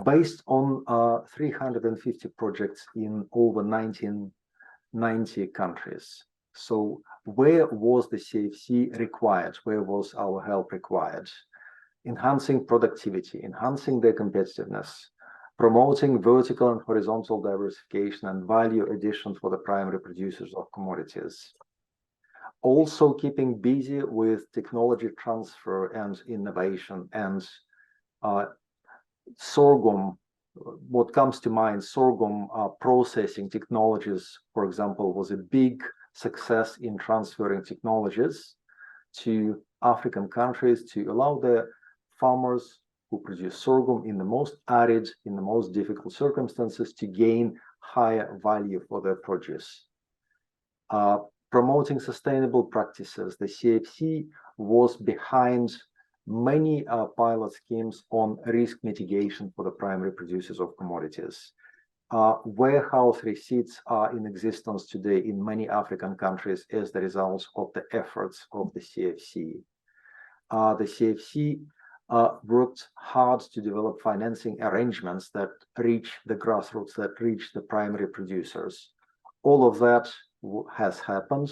based on 350 projects in over 1990 countries. So where was the CFC required? Where was our help required? Enhancing productivity, enhancing their competitiveness, promoting vertical and horizontal diversification and value addition for the primary producers of commodities. Also keeping busy with technology transfer and innovation, and sorghum. What comes to mind, sorghum processing technologies, for example, was a big success in transferring technologies to African countries to allow the farmers who produce sorghum in the most arid, in the most difficult circumstances to gain higher value for their produce. Promoting sustainable practices, the CFC was behind many pilot schemes on risk mitigation for the primary producers of commodities. Warehouse receipts are in existence today in many African countries as the result of the efforts of the CFC. The CFC worked hard to develop financing arrangements that reach the grassroots, that reach the primary producers. All of that has happened.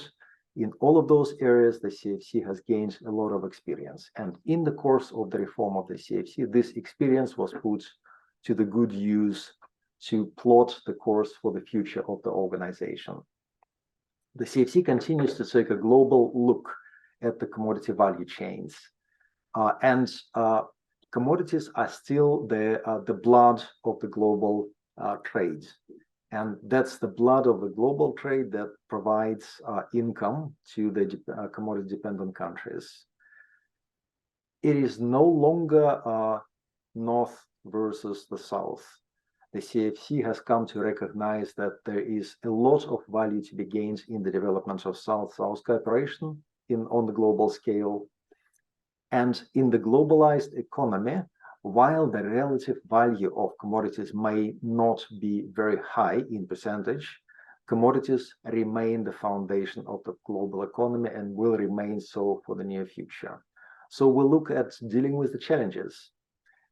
In all of those areas, the CFC has gained a lot of experience. And in the course of the reform of the CFC, this experience was put to the good use to plot the course for the future of the organization. The CFC continues to take a global look at the commodity value chains. Commodities are still the blood of the global trade. And that's the blood of the global trade that provides income to the commodity-dependent countries. It is no longer North versus the South. The CFC has come to recognize that there is a lot of value to be gained in the development of South-South cooperation on the global scale. And in the globalized economy, while the relative value of commodities may not be very high in percentage, commodities remain the foundation of the global economy and will remain so for the near future. So we'll look at dealing with the challenges.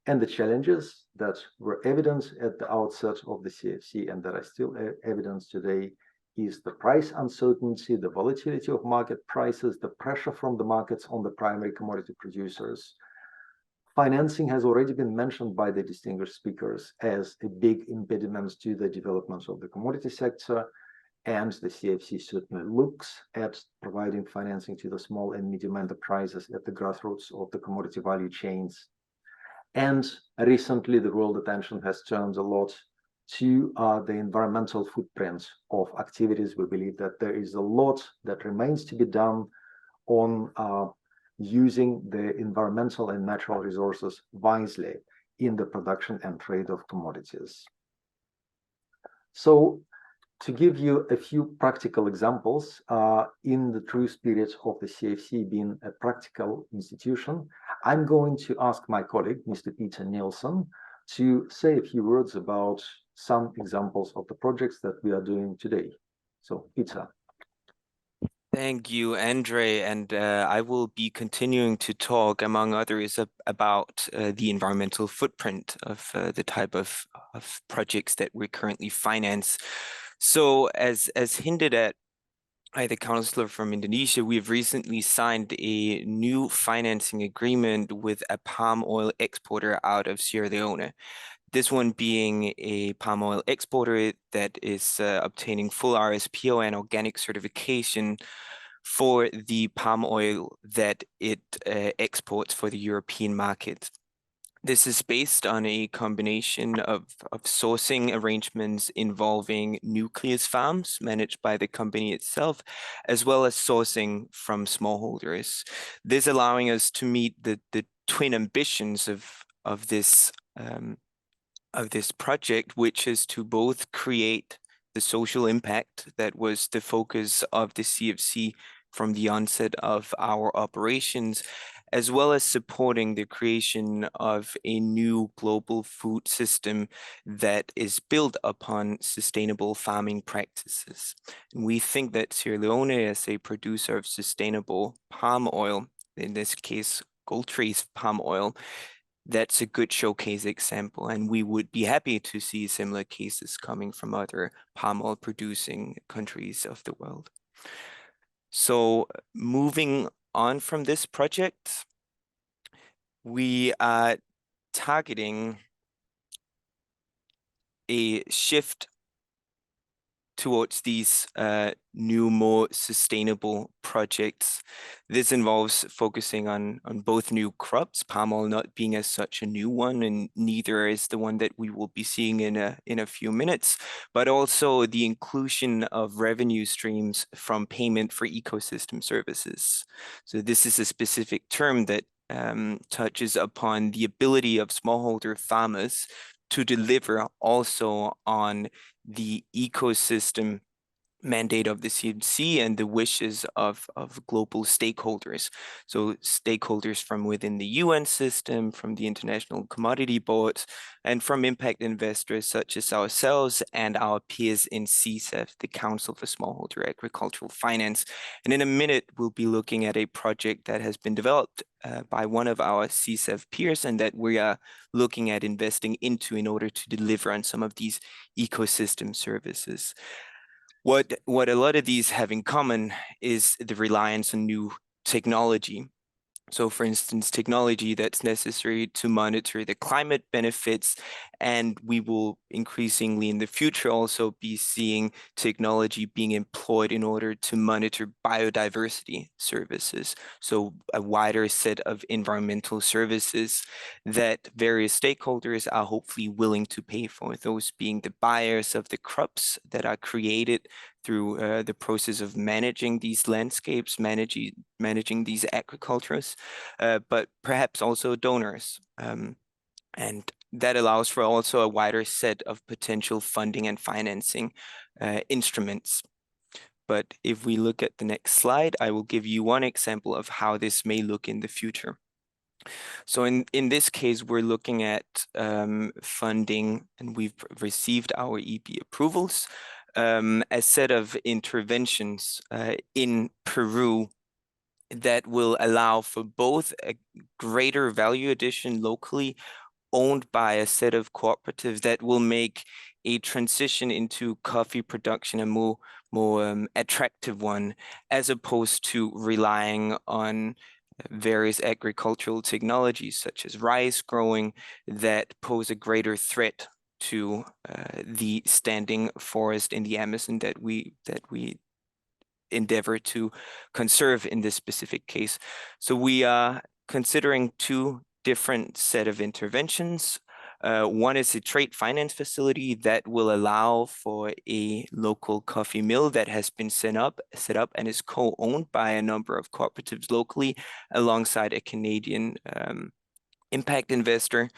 And the challenges that were evident at the outset of the CFC and that are still evident today is the price uncertainty, the volatility of market prices, the pressure from the markets on the primary commodity producers. Financing has already been mentioned by the distinguished speakers as a big impediment to the development of the commodity sector, and the CFC certainly looks at providing financing to the small and medium enterprises at the grassroots of the commodity value chains. And recently, the world attention has turned a lot to the environmental footprint of activities. We believe that there is a lot that remains to be done on using the environmental and natural resources wisely in the production and trade of commodities. So to give you a few practical examples, in the true spirit of the CFC being a practical institution, I'm going to ask my colleague, Mr. Peter Nielsen, to say a few words about some examples of the projects that we are doing today. So, Peter. Thank you, Andre, and I will be continuing to talk, among others, about the environmental footprint of the type of projects that we currently finance. So, as hinted at by the counselor from Indonesia, we have recently signed a new financing agreement with a palm oil exporter out of Sierra Leone. This one being a palm oil exporter that is obtaining full RSPO and organic certification for the palm oil that it exports for the European market. This is based on a combination of sourcing arrangements involving nucleus farms managed by the company itself, as well as sourcing from smallholders. This allowing us to meet the twin ambitions of this project, which is to both create the social impact that was the focus of the CFC from the onset of our operations, as well as supporting the creation of a new global food system that is built upon sustainable farming practices. And we think that Sierra Leone, as a producer of sustainable palm oil, in this case, gold trees palm oil, that's a good showcase example, and we would be happy to see similar cases coming from other palm oil producing countries of the world. So moving on from this project, we are targeting a shift towards these new, more sustainable projects. This involves focusing on both new crops, palm oil not being as such a new one, and neither is the one that we will be seeing in a few minutes, but also the inclusion of revenue streams from payment for ecosystem services. So this is a specific term that touches upon the ability of smallholder farmers to deliver also on the ecosystem mandate of the CFC and the wishes of global stakeholders. So stakeholders from within the UN system, from the international commodity boards, and from impact investors such as ourselves and our peers in CSEF, the Council for Smallholder Agricultural Finance. And in a minute, we'll be looking at a project that has been developed by one of our CSEF peers and that we are looking at investing into in order to deliver on some of these ecosystem services. What a lot of these have in common is the reliance on new technology. So for instance, technology that's necessary to monitor the climate benefits, and we will increasingly in the future also be seeing technology being employed in order to monitor biodiversity services. So a wider set of environmental services that various stakeholders are hopefully willing to pay for, those being the buyers of the crops that are created through the process of managing these landscapes, managing these agricultures, but perhaps also donors. And that allows for also a wider set of potential funding and financing instruments. But if we look at the next slide, I will give you one example of how this may look in the future. So in this case, we're looking at funding, and we've received our EP approvals, a set of interventions in Peru that will allow for both a greater value addition locally owned by a set of cooperatives that will make a transition into coffee production a more attractive one, as opposed to relying on various agricultural technologies such as rice growing that pose a greater threat to the standing forest in the Amazon that we endeavor to conserve in this specific case. So we are considering two different set of interventions. One is a trade finance facility that will allow for a local coffee mill that has been set up and is co-owned by a number of cooperatives locally alongside a Canadian impact investor.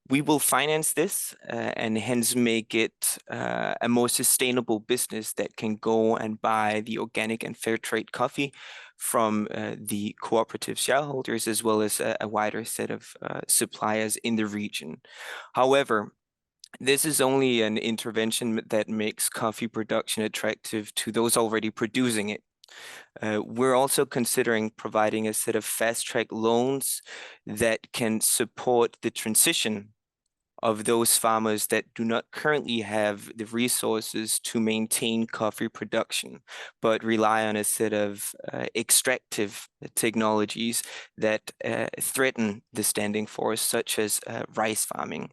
We will finance this and hence make it a more sustainable business that can go and buy the organic and fair trade coffee from the cooperative shareholders, as well as a wider set of suppliers in the region. However, this is only an intervention that makes coffee production attractive to those already producing it. We're also considering providing a set of fast-track loans that can support the transition of those farmers that do not currently have the resources to maintain coffee production, but rely on a set of extractive technologies that threaten the standing forest, such as rice farming.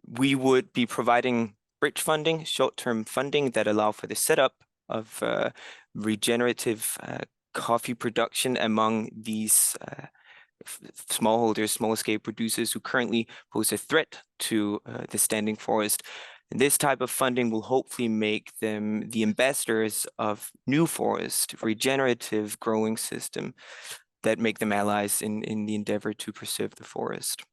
We would be providing bridge funding, short-term funding that allow for the setup of regenerative coffee production among these smallholders, small-scale producers who currently pose a threat to the standing forest. And this type of funding will hopefully make them the ambassadors of new forest, regenerative growing system that make them allies in the endeavor to preserve the forest.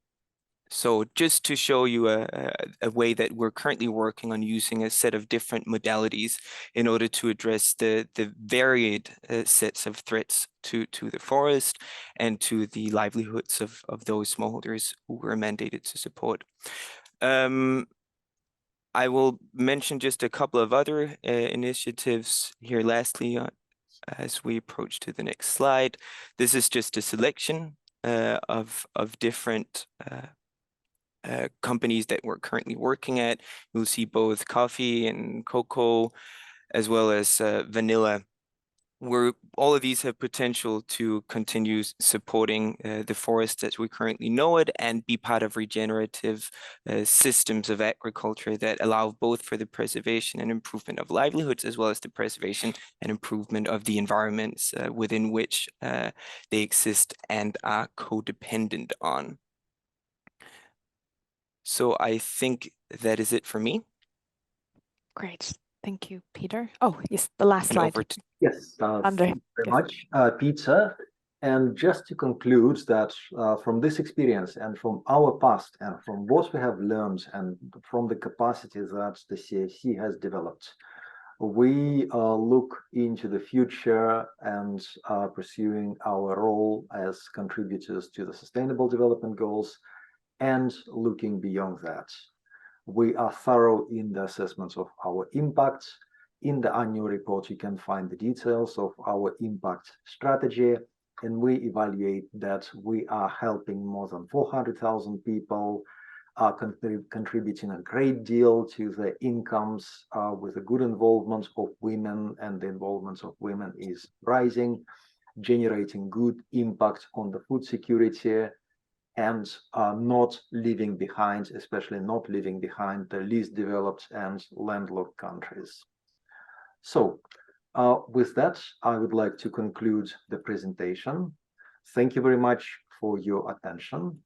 So just to show you a way that we're currently working on using a set of different modalities in order to address the varied sets of threats to the forest and to the livelihoods of those smallholders who we're mandated to support. I will mention just a couple of other initiatives here lastly as we approach to the next slide. This is just a selection of different companies that we're currently working at. You'll see both coffee and cocoa, as well as vanilla, where all of these have potential to continue supporting the forest as we currently know it and be part of regenerative systems of agriculture that allow both for the preservation and improvement of livelihoods, as well as the preservation and improvement of the environments within which they exist and are codependent on. So I think that is it for me. Great. Thank you, Peter. Oh, yes, the last And slide. over to Yes, Andre, thank you very yes. much, Peter. And just to conclude that from this experience and from our past and from what we have learned and from the capacity that the CFC has developed, we look into the future and pursuing our role as contributors to the Sustainable Development Goals and looking beyond that. We are thorough in the assessments of our impact. In the annual report, you can find the details of our impact strategy, and we evaluate that we are helping more than 400,000 people, contributing a great deal to the incomes with a good involvement of women, and the involvement of women is rising, generating good impact on the food security, and not leaving behind, especially not leaving behind the least developed and landlocked countries. So with that, I would like to conclude the presentation. Thank you very much for your attention.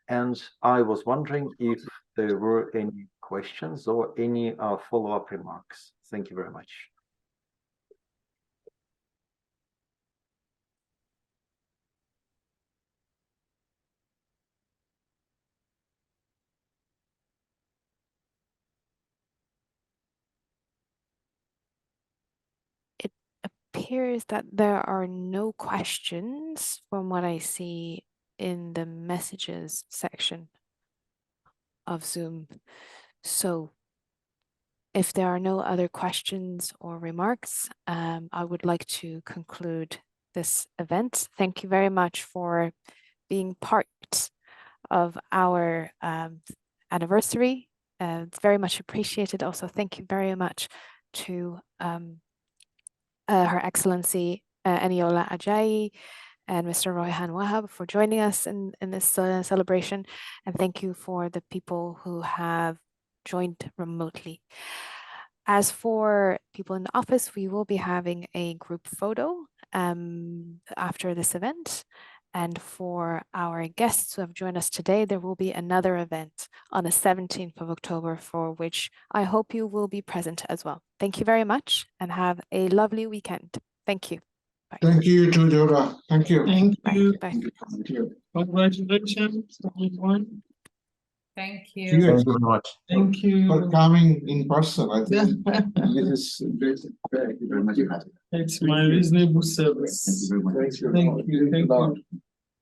And I was wondering if there were any questions or any follow-up remarks. Thank you very much. Appears that there are no questions from what I see in the messages section of Zoom. So if there are no other questions or remarks, I would like to conclude this event. Thank you very much for being part of our anniversary. It's very much appreciated. Also, thank you very much to Her Excellency Eniola Ajayi and Mr. Royhan Wahab for joining us in this celebration. And thank you for the people who have joined remotely. As for people in the office, we will be having a group photo after this event. And for our guests who have joined us today, there will be another event on the 17th of October for which I hope you will be present as well. Thank you very much and have a lovely weekend. Thank you. Bye. Thank you, too, Deborah. Thank you. Thank you. Bye. Thank you. Congratulations, everyone. Thank See you. you Thank you very much. Thank you. for coming in person. I think this is great. Thank you very much. It's my reasonable service. Thank you very much. Thank you. Thank you.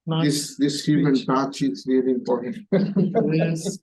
Nice This human speech. touch is really important. Yes.